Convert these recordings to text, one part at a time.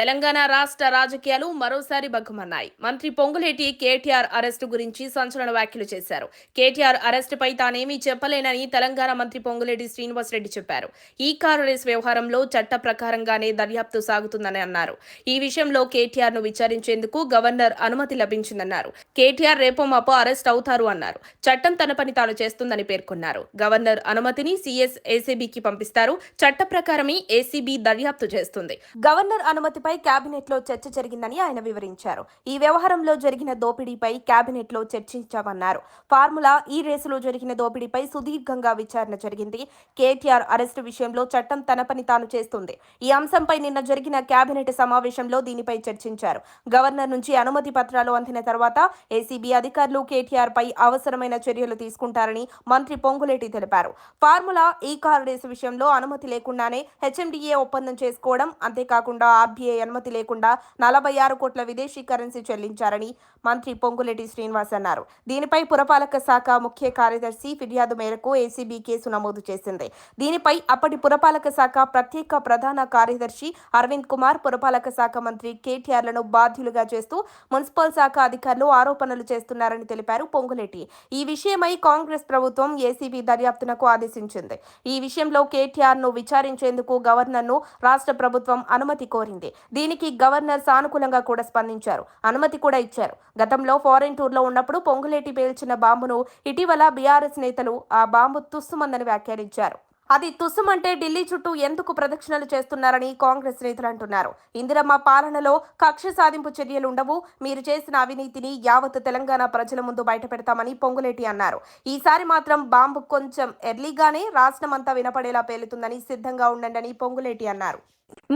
తెలంగాణ రాష్ట్ర రాజకీయాలు మరోసారి బగ్గుమన్నాయి. మంత్రి పొంగులేటి కేటీఆర్ అరెస్టు గురించి సంచలన వ్యాఖ్యలు చేశారు. కేటీఆర్ అరెస్టుపై తానేమీ చెప్పలేనని తెలంగాణ మంత్రి పొంగులేటి శ్రీనివాసరెడ్డి చెప్పారు. ఈ కారు రేసు వ్యవహారంలో చట్ట ప్రకారంగానే దర్యాప్తు సాగుతుందని అన్నారు. ఈ విషయంలో కేటీఆర్ ను విచారించేందుకు గవర్నర్ అనుమతి లభించిందన్నారు. కేటీఆర్ రేపో మాపో అరెస్ట్ అవుతారు అన్నారు. చట్టం తన పని తాను చేస్తుందని పేర్కొన్నారు. గవర్నర్ అనుమతిని సీఎస్ ఏసీబీకి పంపిస్తారు. చట్ట ప్రకారమే ఏసీబీ దర్యాప్తు చేస్తుంది. గవర్నర్ అనుమతిపై కేబినెట్ లో చర్చ జరిగిందని ఆయన వివరించారు. ఈ వ్యవహారంలో జరిగిన దోపిడీపై కేబినెట్ లో చర్చించామన్నారు. ఫార్ములా ఈ రేసులో జరిగిన దోపిడీపై సుదీర్ఘంగా విచారణ జరిగింది. కేటీఆర్ అరెస్టు విషయంలో చట్టం తన పని తాను చేస్తుంది. ఈ అంశంపై నిన్న జరిగిన కేబినెట్ సమావేశంలో దీనిపై చర్చించారు. గవర్నర్ నుంచి అనుమతి పత్రాలు అందిన తర్వాత ఏసీబీ అధికారులు కేటీఆర్ పై అవసరమైన చర్యలు తీసుకుంటారని మంత్రి పొంగులేటి తెలిపారు. ఫార్ములా ఈ కారు రేసు విషయంలో అనుమతి లేకుండానే హెచ్ఎండిఏ ఒప్పందం చేసుకోవడం, అంతేకాకుండా ఆర్బీఐ అనుమతి లేకుండా 46 కోట్ల విదేశీ కరెన్సీ చెల్లించారని మంత్రి పొంగులేటి శ్రీనివాస్ అన్నారు. దీనిపై పురపాలక శాఖ ముఖ్య కార్యదర్శి ఫిర్యాదు మేరకు ఏసీబీ కేసు నమోదు చేసింది. దీనిపై అప్పటి పురపాలక శాఖ ప్రత్యేక ప్రధాన కార్యదర్శి అరవింద్ కుమార్, పురపాలక శాఖ మంత్రి కేటీఆర్లను బాధ్యులుగా చేస్తూ మున్సిపల్ శాఖ అధికారులు ఆరోపణలు చేస్తున్నారని తెలిపారు పొంగులేటి. ఈ విషయమై కాంగ్రెస్ ప్రభుత్వం ఏసీబీ దర్యాప్తునకు ఆదేశించింది. ఈ విషయంలో కేటీఆర్ ను విచారించేందుకు గవర్నర్ ను రాష్ట్ర ప్రభుత్వం అనుమతి కోరింది. దీనికి గవర్నర్ సానుకూలంగా కూడా స్పందించారు. అనుమతి కూడా ఇచ్చారు. గతంలో ఫారెన్ టూర్లో ఉన్నప్పుడు పొంగులేటి పేల్చిన బాంబును ఇటీవల బీఆర్ఎస్ నేతలు ఆ బాంబు తుస్సుమందని వ్యాఖ్యానించారు. అది తుస్సుమంటే ఢిల్లీ చుట్టూ ఎందుకు ప్రదక్షిణలు చేస్తున్నారని కాంగ్రెస్ నేతలు అంటున్నారు. ఇందిరమ్మ పాలనలో కక్ష సాధింపు చర్యలుండవు, మీరు చేసిన అవినీతిని యావత్ తెలంగాణ ప్రజల ముందు బయటపెడతామని పొంగులేటి అన్నారు. ఈసారి మాత్రం బాంబు కొంచెం ఎర్లీగానే రాష్ట్రమంతా వినపడేలా పేలుతుందని సిద్ధంగా ఉండండి పొంగులేటి అన్నారు.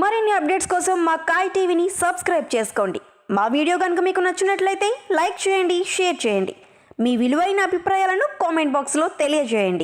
మరిన్ని అప్డేట్స్ కోసం మా కాయ్ టీవీని సబ్స్క్రైబ్ చేసుకోండి. మా వీడియో కనుక మీకు నచ్చినట్లయితే లైక్ చేయండి, షేర్ చేయండి. మీ విలువైన అభిప్రాయాలను కామెంట్ బాక్స్లో తెలియజేయండి.